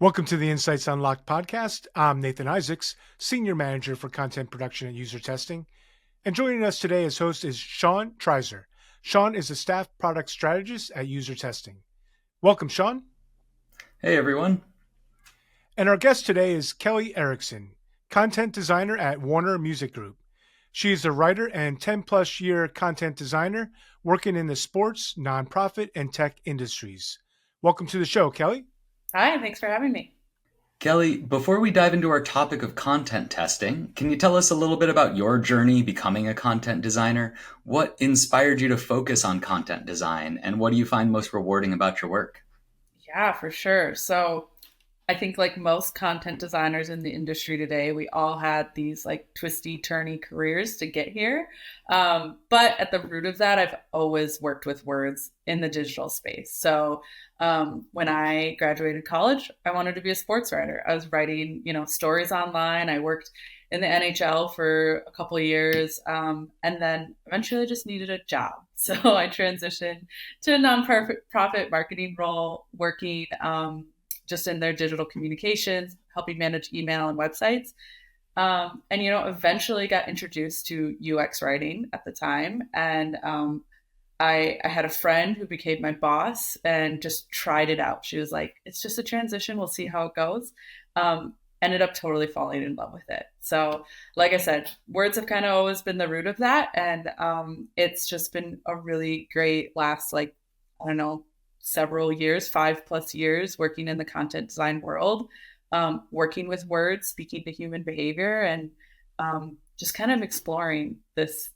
Welcome to the Insights Unlocked podcast. I'm Nathan Isaacs, Senior Manager for Content Production at UserTesting. And joining us today as host is Sean Treiser. Sean is a staff product strategist at UserTesting. Welcome, Sean. Hey, everyone. And our guest today is Kelly Erickson, content designer at Warner Music Group. She is a writer and 10-plus year content designer working in the sports, nonprofit, and tech industries. Welcome to the show, Kelly. Hi, thanks for having me. Kelly, before we dive into our topic of content testing, can you tell us a little bit about your journey becoming a content designer? What inspired you to focus on content design, and what do you find most rewarding about your work? Yeah, for sure. So I think like most content designers in the industry today, we all had these like twisty, turny careers to get here. But at the root of that, I've always worked with words in the digital space. So when I graduated college, I wanted to be a sports writer. I was writing, stories online. I worked in the NHL for a couple of years. And then eventually I just needed a job. So I transitioned to a nonprofit marketing role, working just in their digital communications, helping manage email and websites. Eventually got introduced to UX writing at the time. And I had a friend who became my boss and just tried it out. She was like, it's just a transition. We'll see how it goes. Ended up totally falling in love with it. So like I said, words have kind of always been the root of that. And it's just been a really great last, several years, 5+ years working in the content design world, working with words, speaking to human behavior, and just kind of exploring this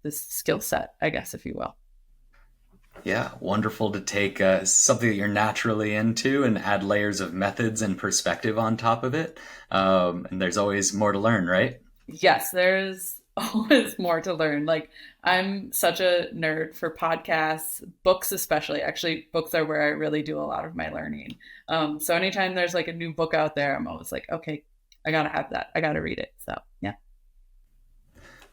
skill set, I guess, if you will. Yeah, wonderful to take something that you're naturally into and add layers of methods and perspective on top of it. And there's always more to learn, right? Yes, there's always more to learn. Like, I'm such a nerd for podcasts, books especially. Actually, books are where I really do a lot of my learning. So anytime there's like a new book out there, I'm always like, okay, I gotta have that. I gotta read it. So yeah.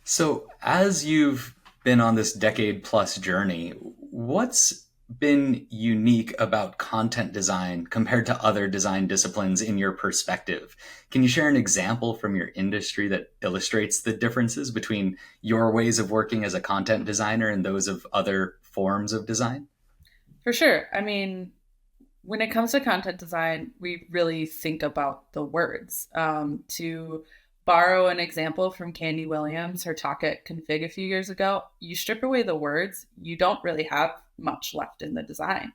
So, as you've been on this decade plus journey, what's been unique about content design compared to other design disciplines in your perspective? Can you share an example from your industry that illustrates the differences between your ways of working as a content designer and those of other forms of design? For sure. I mean, when it comes to content design, we really think about the words. To borrow an example from Candy Williams, her talk at Config a few years ago, you strip away the words, you don't really have much left in the design.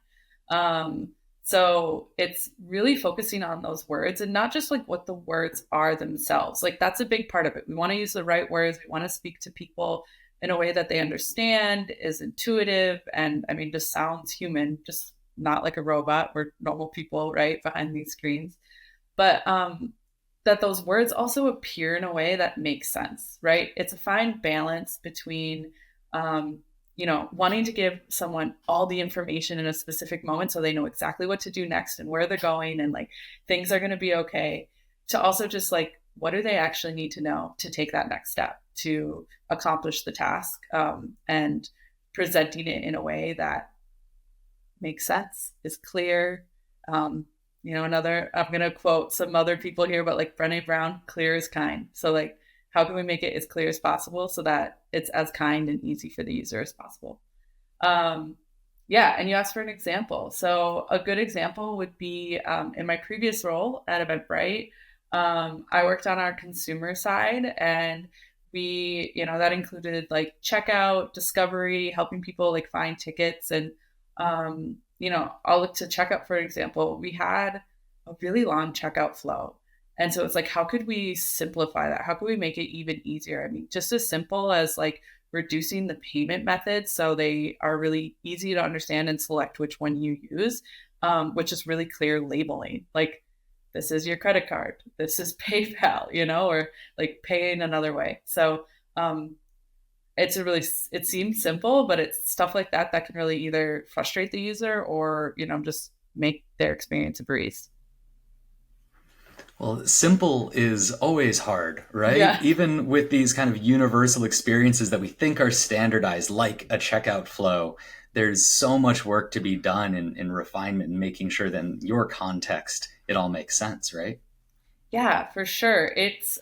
So it's really focusing on those words and not just like what the words are themselves. Like that's a big part of it. We want to use the right words. We want to speak to people in a way that they understand, is intuitive, and I mean, just sounds human, just not like a robot. We're normal people, right, behind these screens. But that those words also appear in a way that makes sense, right? It's a fine balance between, wanting to give someone all the information in a specific moment so they know exactly what to do next and where they're going and like things are going to be okay, to also just like, what do they actually need to know to take that next step to accomplish the task, and presenting it in a way that makes sense, is clear. I'm going to quote some other people here, but like Brené Brown, clear is kind. So like, how can we make it as clear as possible so that it's as kind and easy for the user as possible? Yeah. And you asked for an example. So a good example would be in my previous role at Eventbrite, I worked on our consumer side, and we, that included like checkout, discovery, helping people like find tickets. And I'll look to checkout, for example. We had a really long checkout flow. And so it's like, how could we simplify that? How could we make it even easier? I mean, just as simple as like reducing the payment methods so they are really easy to understand and select which one you use, which is really clear labeling. Like, this is your credit card, this is PayPal, or like paying another way. So it seems simple, but it's stuff like that that can really either frustrate the user or, just make their experience a breeze. Well, simple is always hard, right? Yeah. Even with these kind of universal experiences that we think are standardized, like a checkout flow, there's so much work to be done in refinement and making sure that in your context, it all makes sense, right? Yeah, for sure. It's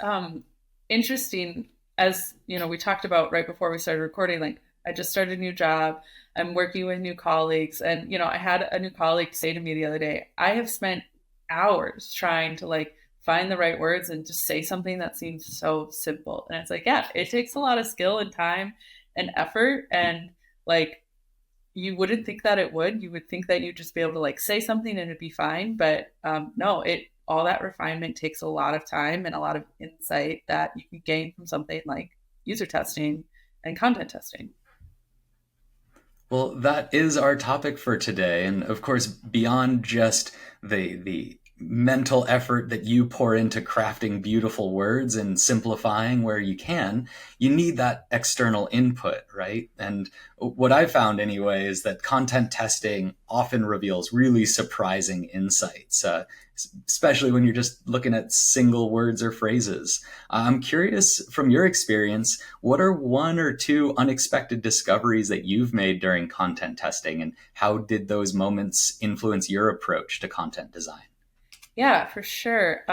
interesting, as you know, we talked about right before we started recording, like I just started a new job. I'm working with new colleagues, and I had a new colleague say to me the other day, I have spent hours trying to like find the right words and just say something that seems so simple. And it's like, yeah, it takes a lot of skill and time and effort, and like you wouldn't think that it would. You would think that you'd just be able to like say something and it'd be fine. But no, it all that refinement takes a lot of time and a lot of insight that you can gain from something like user testing and content testing. Well, that is our topic for today. And of course, beyond just the mental effort that you pour into crafting beautiful words and simplifying where you can, you need that external input, right? And what I found anyway is that content testing often reveals really surprising insights, especially when you're just looking at single words or phrases. I'm curious from your experience, what are one or two unexpected discoveries that you've made during content testing, and how did those moments influence your approach to content design? Yeah, for sure.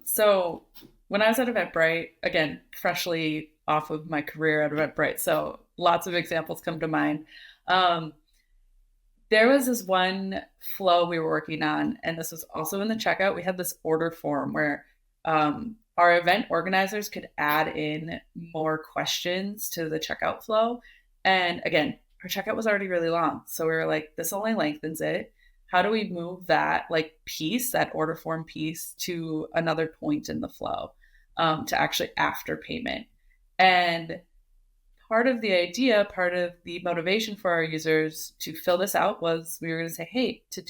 So when I was at Eventbrite, again, freshly off of my career at Eventbrite, so lots of examples come to mind. Um, there was this one flow we were working on, and this was also in the checkout. We had this order form where our event organizers could add in more questions to the checkout flow. And again, our checkout was already really long. So we were like, this only lengthens it. How do we move that like piece, that order form piece, to another point in the flow, to actually after payment? And part of the idea, part of the motivation for our users to fill this out was we were going to say, hey, to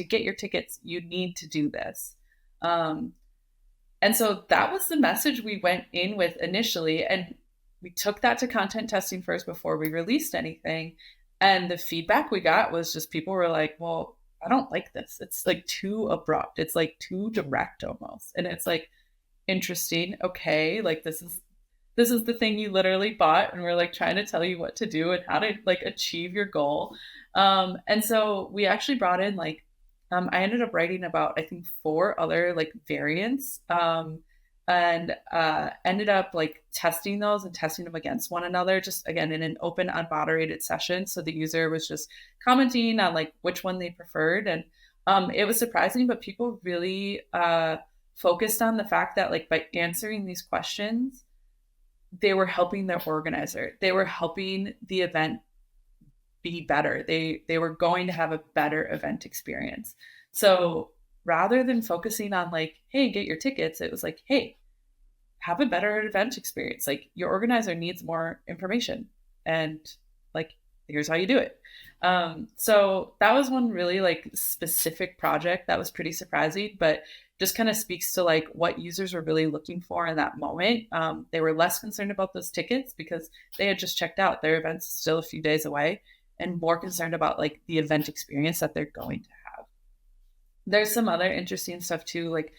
get your tickets, you need to do this. Um, and so that was the message we went in with initially. And we took that to content testing first before we released anything. And the feedback we got was just people were like, well, I don't like this. It's like too abrupt. It's like too direct almost. And it's like, interesting. Okay. Like this is the thing you literally bought, and we're like trying to tell you what to do and how to like achieve your goal. And so we actually brought in like I ended up writing about I think four other like variants, and ended up like testing those and testing them against one another, just again in an open unmoderated session, so the user was just commenting on like which one they preferred. And it was surprising, but people really focused on the fact that like by answering these questions, they were helping their organizer. They were helping the event be better. They were going to have a better event experience. So rather than focusing on like, hey, get your tickets, it was like, hey, have a better event experience. Like your organizer needs more information, and like here's how you do it. So that was one really like specific project that was pretty surprising, but just kind of speaks to like what users were really looking for in that moment. They were less concerned about those tickets because they had just checked out. Their event's still a few days away, and more concerned about like the event experience that they're going to have. There's some other interesting stuff too. Like,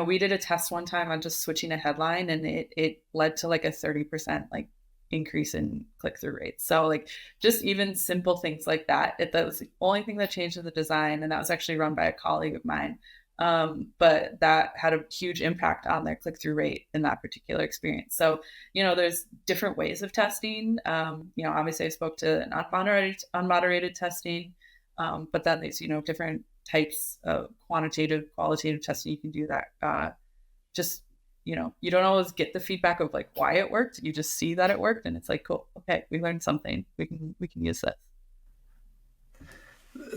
we did a test one time on just switching a headline, and it led to like a 30% like increase in click-through rates. So like just even simple things like that. That was the only thing that changed in the design, and that was actually run by a colleague of mine. But that had a huge impact on their click-through rate in that particular experience. So, there's different ways of testing. Obviously I spoke to an unmoderated testing, but then there's, different types of quantitative, qualitative testing. You can do that. Just, you don't always get the feedback of like why it worked. You just see that it worked, and it's like, cool. Okay, we learned something. We can use this.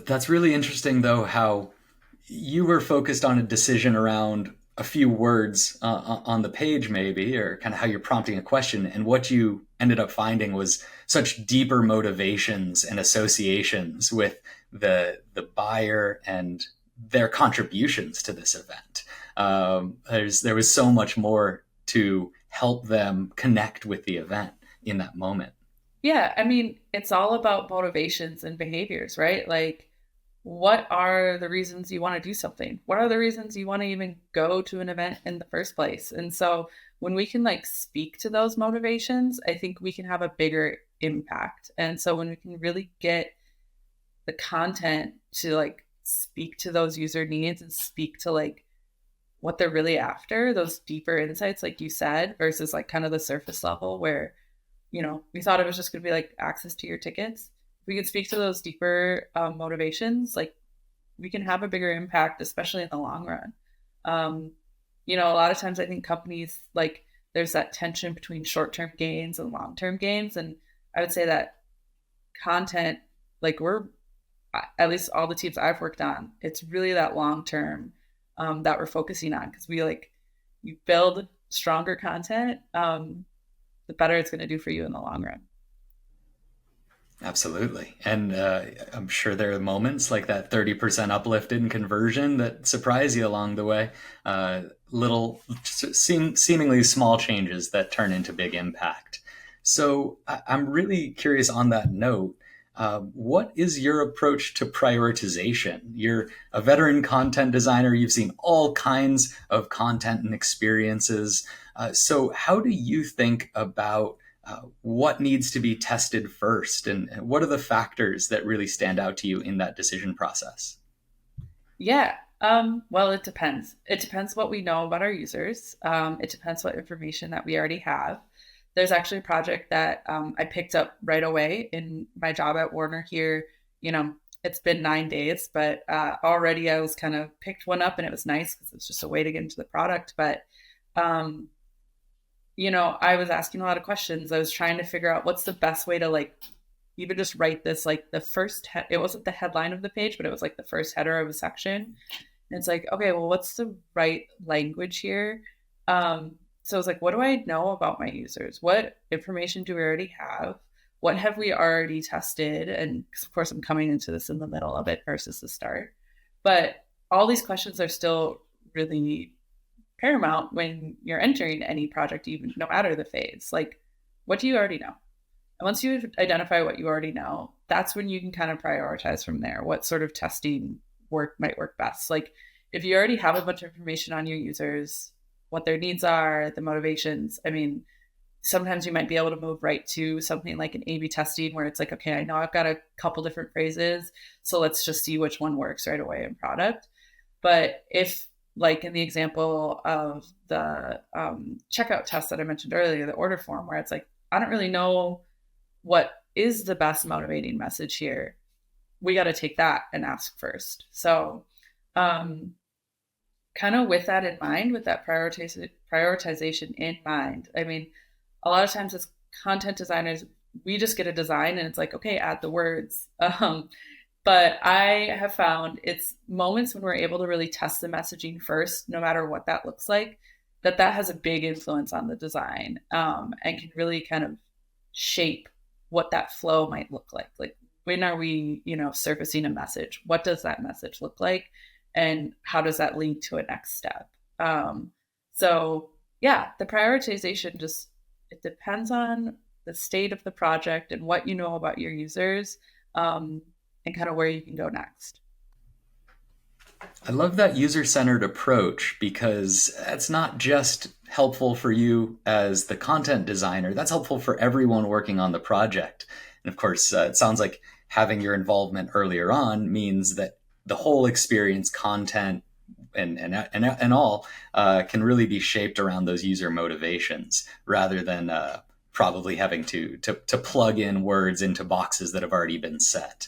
That's really interesting, though, how you were focused on a decision around a few words on the page, maybe, or kind of how you're prompting a question. And what you ended up finding was such deeper motivations and associations with the buyer and their contributions to this event. There was so much more to help them connect with the event in that moment. Yeah, I mean, it's all about motivations and behaviors, right? Like what are the reasons you want to do something? What are the reasons you want to even go to an event in the first place? And so when we can like speak to those motivations, I think we can have a bigger impact. And so when we can really get the content to like speak to those user needs and speak to like what they're really after, those deeper insights, like you said, versus like kind of the surface level where, we thought it was just going to be like access to your tickets. If we could speak to those deeper motivations, like we can have a bigger impact, especially in the long run. A lot of times I think companies like there's that tension between short-term gains and long-term gains. And I would say that content, like we're, at least all the teams I've worked on, it's really that long-term that we're focusing on, because you build stronger content, the better it's going to do for you in the long run. Absolutely. And I'm sure there are moments like that 30% uplift in conversion that surprise you along the way. Little, seemingly small changes that turn into big impact. So I'm really curious on that note. What is your approach to prioritization? You're a veteran content designer. You've seen all kinds of content and experiences. So how do you think about what needs to be tested first, and what are the factors that really stand out to you in that decision process? Yeah. Well, it depends. It depends what we know about our users. It depends what information that we already have. There's actually a project that I picked up right away in my job at Warner here. It's been 9 days, but already I was kind of picked one up, and it was nice because it's just a way to get into the product. But um, I was asking a lot of questions. I was trying to figure out what's the best way to like even just write this, like the first, it wasn't the headline of the page, but it was like the first header of a section. And it's like, okay, well, what's the right language here? So I was like, what do I know about my users? What information do we already have? What have we already tested? And of course, I'm coming into this in the middle of it versus the start. But all these questions are still really paramount when you're entering any project, even no matter the phase. Like, what do you already know? And once you identify what you already know, that's when you can kind of prioritize from there. What sort of testing might work best? Like, if you already have a bunch of information on your users, what their needs are, the motivations, I mean, sometimes you might be able to move right to something like an A/B testing where it's like, okay, I know I've got a couple different phrases, so let's just see which one works right away in product. But if, like in the example of the checkout test that I mentioned earlier, the order form, where it's like, I don't really know what is the best motivating message here. We got to take that and ask first. So kind of with that in mind, with that prioritization in mind, I mean, a lot of times as content designers, we just get a design and it's like, okay, add the words. But I have found it's moments when we're able to really test the messaging first, no matter what that looks like, that has a big influence on the design, and can really kind of shape what that flow might look like. Like, when are we, surfacing a message? What does that message look like? And how does that lead to a next step? So yeah, the prioritization it depends on the state of the project and what you know about your users, and kind of where you can go next. I love that user-centered approach, because it's not just helpful for you as the content designer, that's helpful for everyone working on the project. And of course, it sounds like having your involvement earlier on means that the whole experience, content, and all can really be shaped around those user motivations, rather than probably having to plug in words into boxes that have already been set.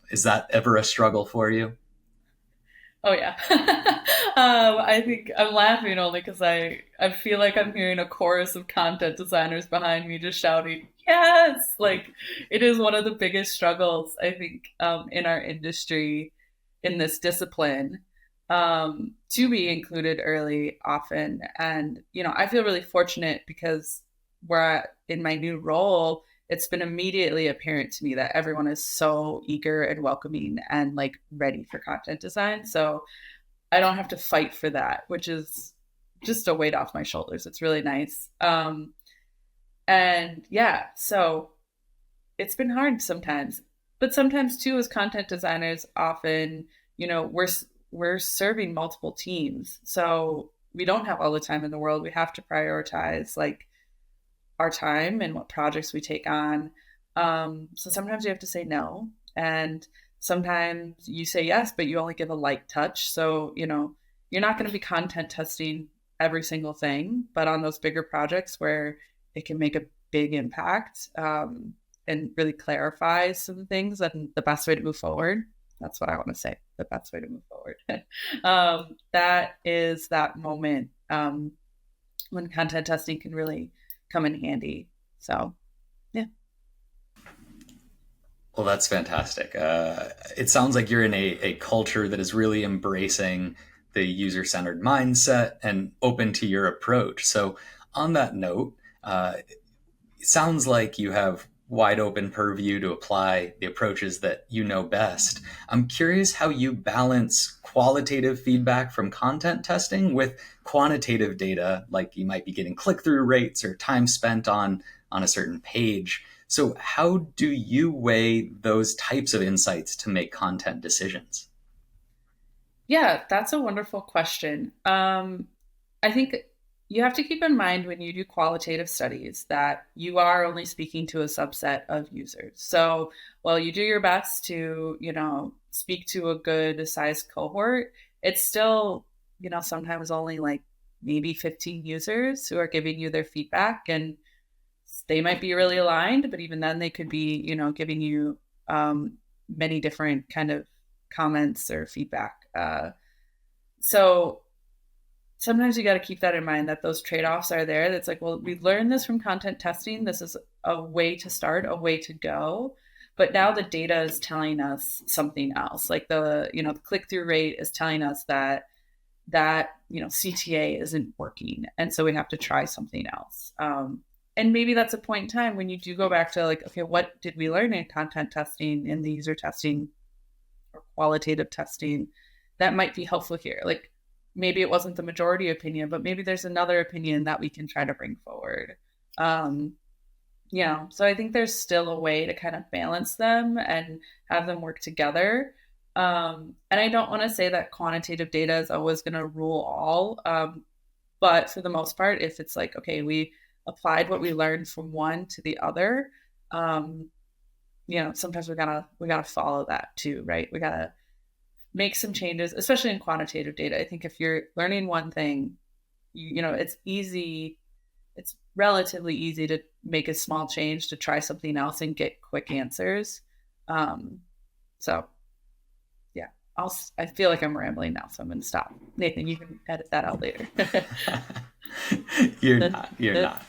Is that ever a struggle for you? Oh yeah. I think I'm laughing only because I feel like I'm hearing a chorus of content designers behind me just shouting, yes! Like, it is one of the biggest struggles, I think, in our industry, in this discipline, to be included early often. And, I feel really fortunate because in my new role, it's been immediately apparent to me that everyone is so eager and welcoming and like ready for content design. So I don't have to fight for that, which is just a weight off my shoulders. It's really nice. And yeah, so it's been hard sometimes. But sometimes too, as content designers, often, we're serving multiple teams. So we don't have all the time in the world. We have to prioritize like our time and what projects we take on. So sometimes you have to say no. And sometimes you say yes, but you only give a light touch. So, you're not going to be content testing every single thing, but on those bigger projects where it can make a big impact, and really clarify some things and the best way to move forward. That's what I want to say. The best way to move forward. That is that moment, when content testing can really come in handy. So, yeah. Well, that's fantastic. It sounds like you're in a culture that is really embracing the user centered mindset and open to your approach. So, on that note, it sounds like you have wide open purview to apply the approaches that you know best. I'm curious how you balance qualitative feedback from content testing with quantitative data, like you might be getting click through rates or time spent on a certain page. So, how do you weigh those types of insights to make content decisions? Yeah, that's a wonderful question. I think you have to keep in mind when you do qualitative studies that you are only speaking to a subset of users. So while you do your best to, speak to a good sized cohort, it's still, sometimes only like maybe 15 users who are giving you their feedback, and they might be really aligned, but even then they could be, giving you many different kind of comments or feedback. So sometimes you got to keep that in mind, that those trade-offs are there. That's like, well, we learned this from content testing. This is a way to start, a way to go. But now the data is telling us something else. Like the click-through rate is telling us that CTA isn't working. And so we have to try something else. And maybe that's a point in time when you do go back to like, okay, what did we learn in content testing, in the user testing or qualitative testing that might be helpful here? Like maybe it wasn't the majority opinion, but maybe there's another opinion that we can try to bring forward. So I think there's still a way to kind of balance them and have them work together. And I don't want to say that quantitative data is always going to rule all. But for the most part, if it's like, okay, we applied what we learned from one to the other, sometimes we gotta follow that too, right? We gotta make some changes, especially in quantitative data. I think if you're learning one thing, it's relatively easy to make a small change to try something else and get quick answers. So yeah, I feel like I'm rambling now, so I'm going to stop. Nathan, you can edit that out later. You're not. You're not.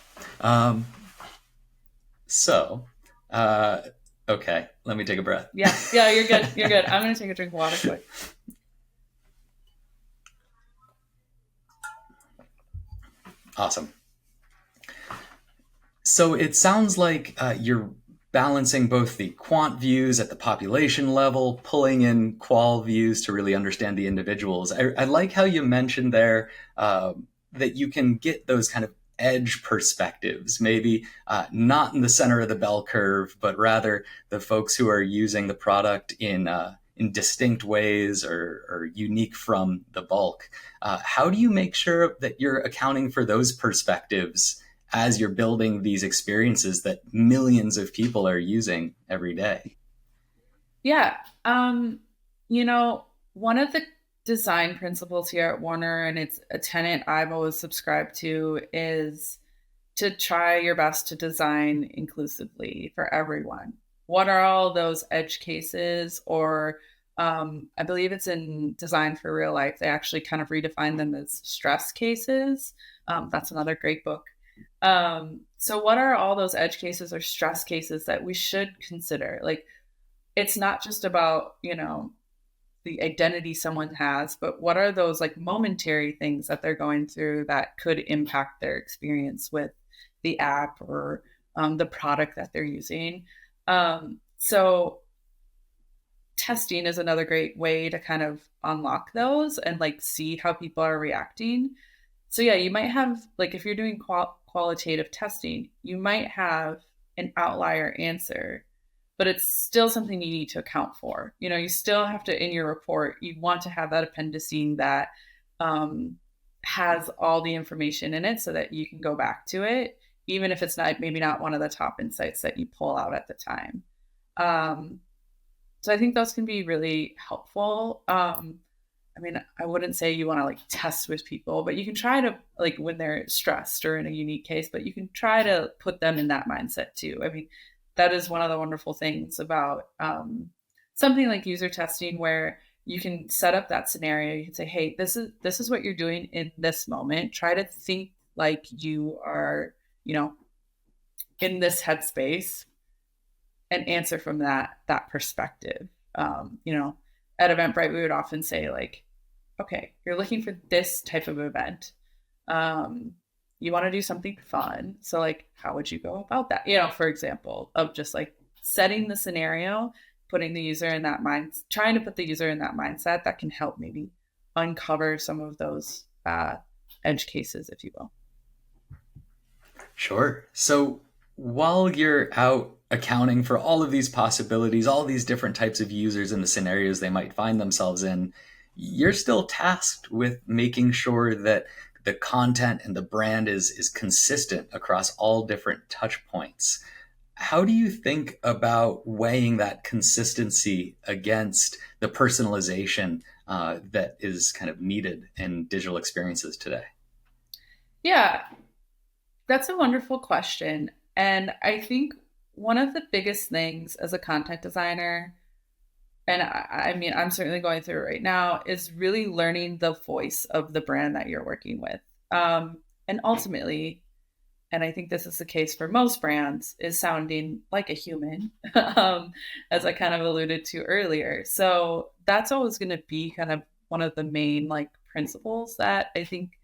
Okay, let me take a breath. Yeah, you're good. You're good. I'm going to take a drink of water quick. Awesome. So it sounds like you're balancing both the quant views at the population level, pulling in qual views to really understand the individuals. I like how you mentioned there that you can get those kind of edge perspectives, maybe not in the center of the bell curve, but rather the folks who are using the product in distinct ways or unique from the bulk. How do you make sure that you're accounting for those perspectives as you're building these experiences that millions of people are using every day? Yeah. One of the design principles here at Warner, and it's a tenet I've always subscribed to, is to try your best to design inclusively for everyone. What are all those edge cases? Or I believe it's in Design for Real Life, they actually kind of redefine them as stress cases. That's another great book. So what are all those edge cases or stress cases that we should consider? Like, it's not just about, the identity someone has, but what are those like momentary things that they're going through that could impact their experience with the app or the product that they're using. So testing is another great way to kind of unlock those and like see how people are reacting. So yeah, you might have, like, if you're doing qualitative testing, you might have an outlier answer, but it's still something you need to account for. You still have to, in your report, you want to have that appendice that has all the information in it so that you can go back to it, even if it's maybe not one of the top insights that you pull out at the time. So I think those can be really helpful. I mean, I wouldn't say you want to like test with people, but you can try to, like, when they're stressed or in a unique case, but you can try to put them in that mindset too. I mean, that is one of the wonderful things about something like user testing, where you can set up that scenario. You can say, hey, this is what you're doing in this moment. Try to think like you are, in this headspace, and answer from that perspective. At Eventbrite, we would often say, like, okay, you're looking for this type of event. You want to do something fun. So, like, how would you go about that? For example, of just like setting the scenario, putting the user in that trying to put the user in that mindset, that can help maybe uncover some of those edge cases, if you will. Sure. So while you're out accounting for all of these possibilities, all these different types of users and the scenarios they might find themselves in, you're still tasked with making sure that the content and the brand is consistent across all different touch points. How do you think about weighing that consistency against the personalization that is kind of needed in digital experiences today? Yeah, that's a wonderful question. And I think one of the biggest things as a content designer, and I mean, I'm certainly going through it right now, is really learning the voice of the brand that you're working with. And ultimately, and I think this is the case for most brands, is sounding like a human, as I kind of alluded to earlier. So that's always going to be kind of one of the main like principles that I think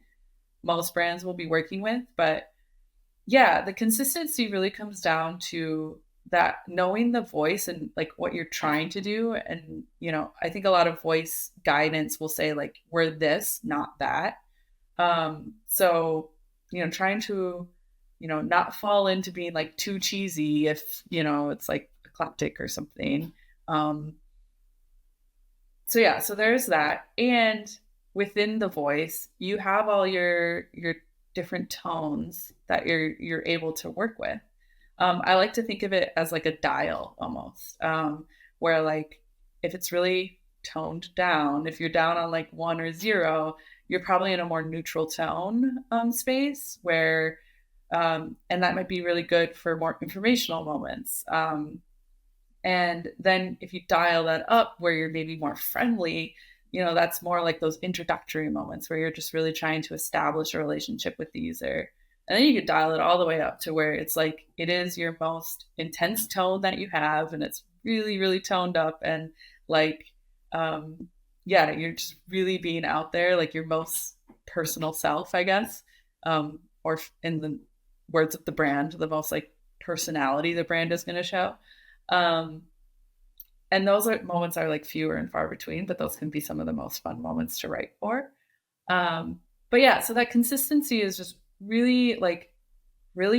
most brands will be working with. But yeah, the consistency really comes down to that, knowing the voice and like what you're trying to do. And, I think a lot of voice guidance will say, like, we're this, not that. So, trying to, not fall into being like too cheesy if, it's like eclectic or something. So yeah, so there's that. And within the voice, you have all your different tones that you're able to work with. I like to think of it as like a dial almost, where like if it's really toned down, if you're down on like 1 or 0, you're probably in a more neutral tone space where, and that might be really good for more informational moments. And then if you dial that up where you're maybe more friendly, that's more like those introductory moments where you're just really trying to establish a relationship with the user. And then you could dial it all the way up to where it's like, it is your most intense tone that you have. And it's really, really toned up. And like, you're just really being out there, like your most personal self, I guess. Or in the words of the brand, the most like personality the brand is going to show. And those moments are like fewer and far between, but those can be some of the most fun moments to write for. But yeah, so that consistency is just really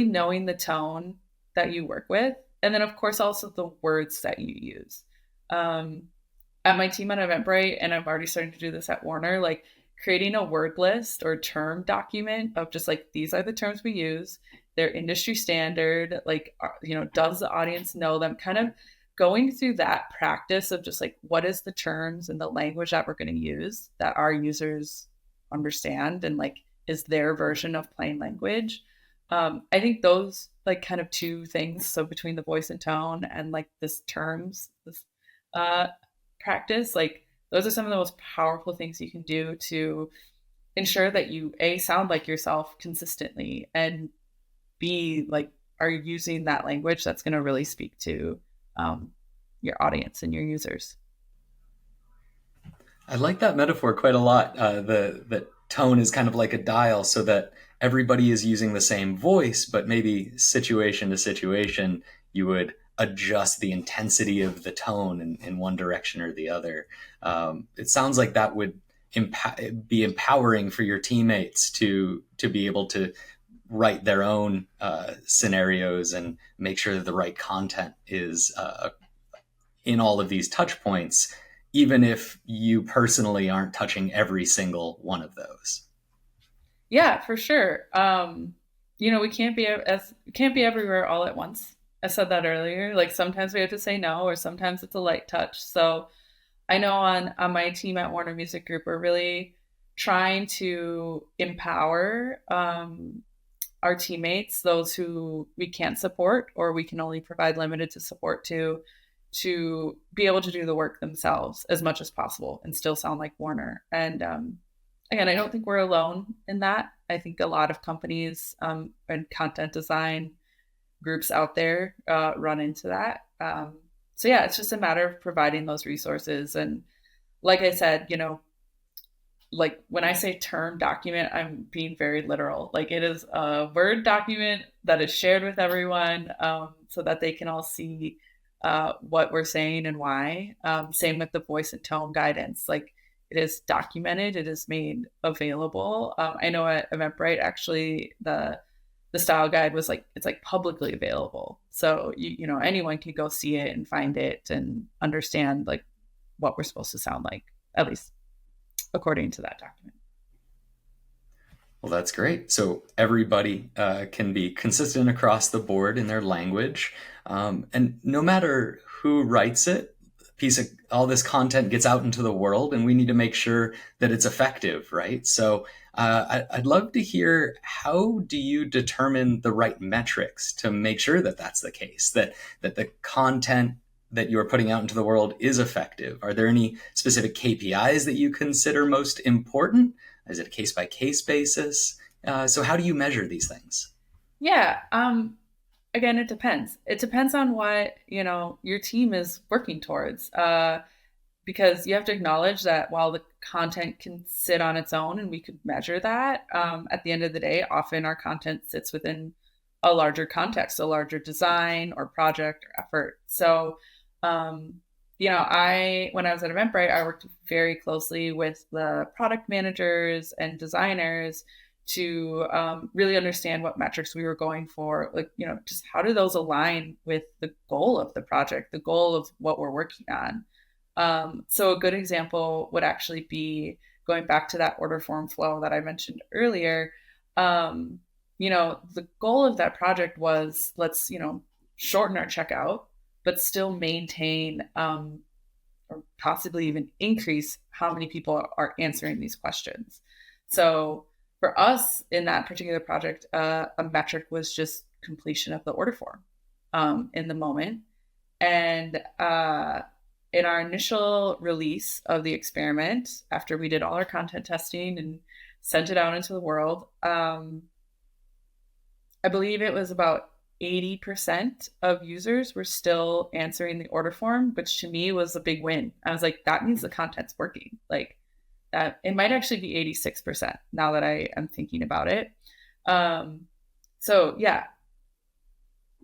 knowing the tone that you work with. And then of course, also the words that you use. At my team at Eventbrite, and I've already started to do this at Warner, like creating a word list or term document of just like, these are the terms we use. They're industry standard. Like, does the audience know them? Kind of going through that practice of just like, what is the terms and the language that we're going to use that our users understand and like is their version of plain language. I think those like kind of two things, so between the voice and tone and like this terms, this practice, like those are some of the most powerful things you can do to ensure that you sound like yourself consistently, and B, like are using that language that's going to really speak to your audience and your users. I like that metaphor quite a lot. The tone is kind of like a dial, so that everybody is using the same voice, but maybe situation to situation, you would adjust the intensity of the tone in one direction or the other. It sounds like that would be empowering for your teammates to be able to write their own scenarios and make sure that the right content is in all of these touch points, even if you personally aren't touching every single one of those. Yeah, for sure. We can't be everywhere all at once. I said that earlier. Like sometimes we have to say no, or sometimes it's a light touch. So I know on my team at Warner Music Group, we're really trying to empower our teammates, those who we can't support or we can only provide limited to support to be able to do the work themselves as much as possible and still sound like Warner. And again, I don't think we're alone in that. I think a lot of companies and content design groups out there run into that. So yeah, it's just a matter of providing those resources. And like I said, like when I say term document, I'm being very literal. Like it is a Word document that is shared with everyone so that they can all see what we're saying and why. Same with the voice and tone guidance. Like it is documented, it is made available. I know at Eventbrite, actually, the style guide was like, it's like publicly available. So, anyone can go see it and find it and understand like what we're supposed to sound like, at least according to that document. Well, that's great. So everybody can be consistent across the board in their language. And no matter who writes it, all this content gets out into the world, and we need to make sure that it's effective, right? So I'd love to hear, how do you determine the right metrics to make sure that that's the case, that the content that you're putting out into the world is effective? Are there any specific KPIs that you consider most important? Is it a case-by-case basis? So how do you measure these things? Yeah. Again, it depends. It depends on what, your team is working towards. Because you have to acknowledge that while the content can sit on its own and we could measure that, at the end of the day, often our content sits within a larger context, a larger design or project or effort. So, when I was at Eventbrite, I worked very closely with the product managers and designers to really understand what metrics we were going for. Like, just how do those align with the goal of the project, the goal of what we're working on? So a good example would actually be going back to that order form flow that I mentioned earlier. The goal of that project was, let's, shorten our checkout, but still maintain or possibly even increase how many people are answering these questions. So for us in that particular project, a metric was just completion of the order form in the moment. And in our initial release of the experiment, after we did all our content testing and sent it out into the world, I believe it was about 80% of users were still answering the order form, which to me was a big win. I was like, that means the content's working. Like that, it might actually be 86% now that I am thinking about it. So yeah,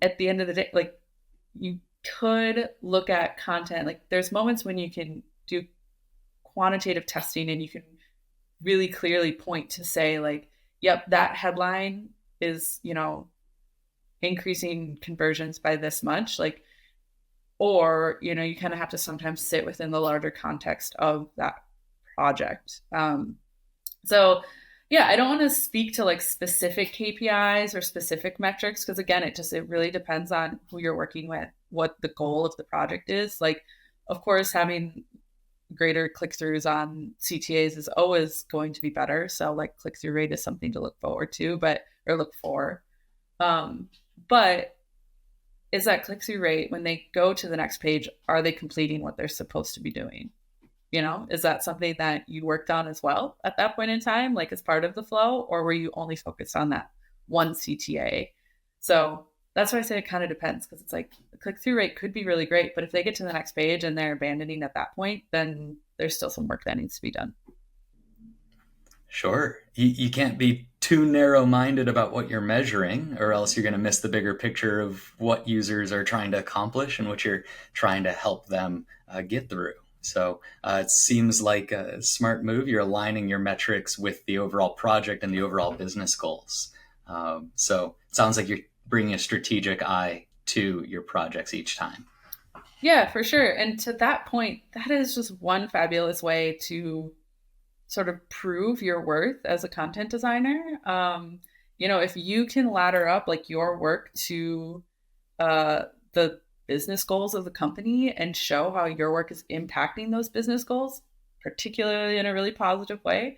at the end of the day, like you could look at content. Like there's moments when you can do quantitative testing and you can really clearly point to say like, yep, that headline is, increasing conversions by this much, like, or, you kind of have to sometimes sit within the larger context of that project. So yeah, I don't want to speak to like specific KPIs or specific metrics, because again, it really depends on who you're working with, what the goal of the project is. Like, of course, having greater click-throughs on CTAs is always going to be better. So like click-through rate is something to look forward to, or look for. But is that click-through rate, when they go to the next page, are they completing what they're supposed to be doing? Is that something that you worked on as well at that point in time, like as part of the flow, or were you only focused on that one CTA? So that's why I say it kind of depends, because it's like the click-through rate could be really great, but if they get to the next page and they're abandoning at that point, then there's still some work that needs to be done. Sure. You can't be too narrow-minded about what you're measuring, or else you're going to miss the bigger picture of what users are trying to accomplish and what you're trying to help them get through. So it seems like a smart move. You're aligning your metrics with the overall project and the overall business goals. So it sounds like you're bringing a strategic eye to your projects each time. Yeah, for sure. And to that point, that is just one fabulous way to sort of prove your worth as a content designer. If you can ladder up like your work to the business goals of the company and show how your work is impacting those business goals, particularly in a really positive way,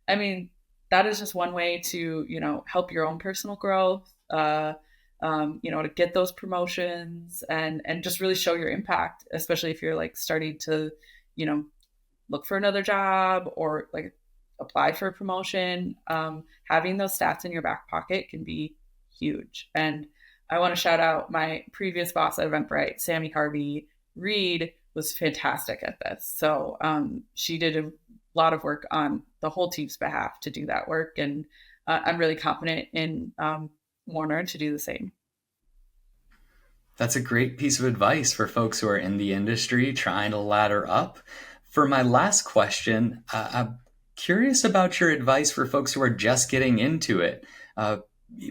I mean, that is just one way to, help your own personal growth, to get those promotions and just really show your impact, especially if you're like starting to, you know, look for another job or like apply for a promotion. Having those stats in your back pocket can be huge. And I want to shout out my previous boss at Eventbrite, Sammy Harvey Reed, was fantastic at this. So she did a lot of work on the whole team's behalf to do that work. And I'm really confident in Warner to do the same. That's a great piece of advice for folks who are in the industry trying to ladder up. For my last question, I'm curious about your advice for folks who are just getting into it,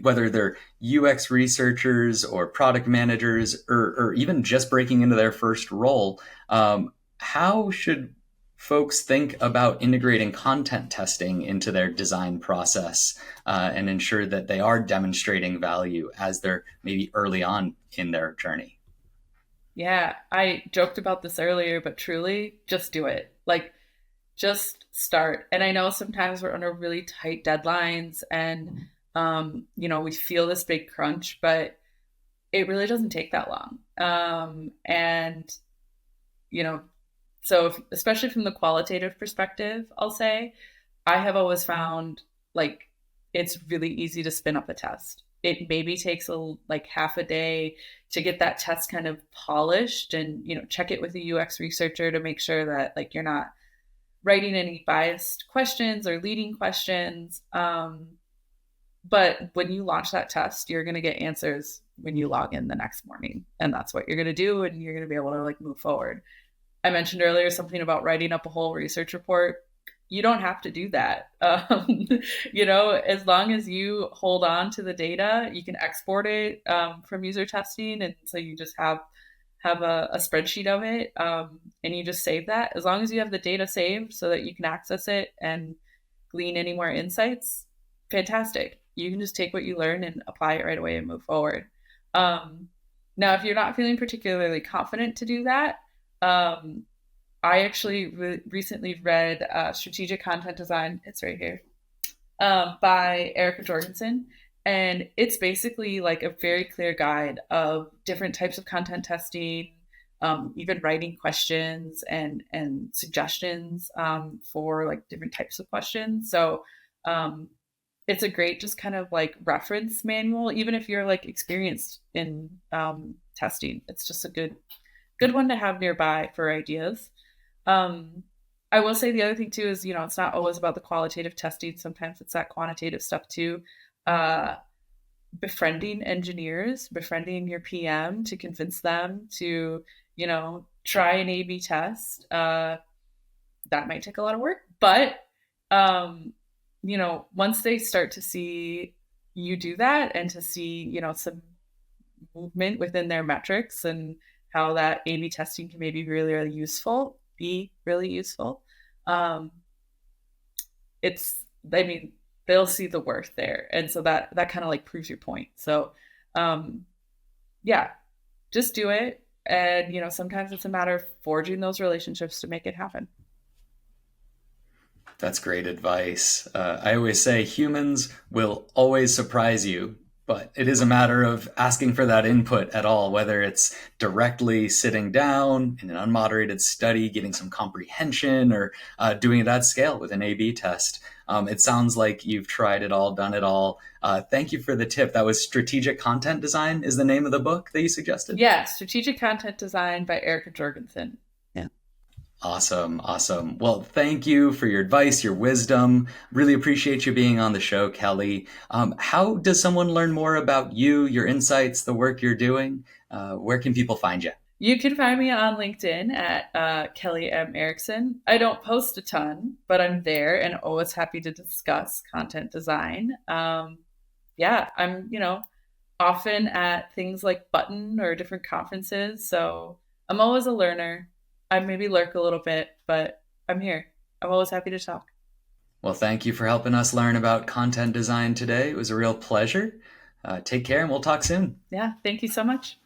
whether they're UX researchers or product managers or even just breaking into their first role. How should folks think about integrating content testing into their design process and ensure that they are demonstrating value as they're maybe early on in their journey? Yeah, I joked about this earlier, but truly just do it. Like, just start. And I know sometimes we're under really tight deadlines and, we feel this big crunch, but it really doesn't take that long. And, you know, especially from the qualitative perspective, I'll say, I have always found like it's really easy to spin up a test. It maybe takes like half a day to get that test kind of polished and, check it with a UX researcher to make sure that like you're not writing any biased questions or leading questions. But when you launch that test, you're going to get answers when you log in the next morning. And that's what you're going to do. And you're going to be able to like move forward. I mentioned earlier something about writing up a whole research report. You don't have to do that. As long as you hold on to the data, you can export it from UserTesting. And so you just have a spreadsheet of it and you just save that. As long as you have the data saved so that you can access it and glean any more insights, fantastic. You can just take what you learn and apply it right away and move forward. Now, if you're not feeling particularly confident to do that, I actually recently read Strategic Content Design. It's right here by Erica Jorgensen. And it's basically like a very clear guide of different types of content testing, even writing questions and suggestions for like different types of questions. So it's a great just kind of like reference manual, even if you're like experienced in testing. It's just a good one to have nearby for ideas. I will say the other thing too is, it's not always about the qualitative testing. Sometimes it's that quantitative stuff too. Befriending engineers, befriending your PM to convince them to, try an A/B test. That might take a lot of work, but once they start to see you do that and to see, some movement within their metrics and how that A/B testing can maybe be really useful. They'll see the worth there. And so that kind of like proves your point. So, yeah, just do it. And, sometimes it's a matter of forging those relationships to make it happen. That's great advice. I always say humans will always surprise you, but it is a matter of asking for that input at all, whether it's directly sitting down in an unmoderated study, getting some comprehension, or doing it at scale with an A/B test. It sounds like you've tried it all, done it all. Thank you for the tip. That was Strategic Content Design is the name of the book that you suggested? Yeah, Strategic Content Design by Erica Jorgensen. Yeah. Awesome. Well, thank you for your advice, your wisdom. Really appreciate you being on the show, Kelly. How does someone learn more about you, your insights, the work you're doing? Where can people find you? You can find me on LinkedIn at Kelly M. Erickson. I don't post a ton, but I'm there and always happy to discuss content design. I'm, often at things like Button or different conferences. So I'm always a learner. I maybe lurk a little bit, but I'm here. I'm always happy to talk. Well, thank you for helping us learn about content design today. It was a real pleasure. Take care and we'll talk soon. Yeah, thank you so much.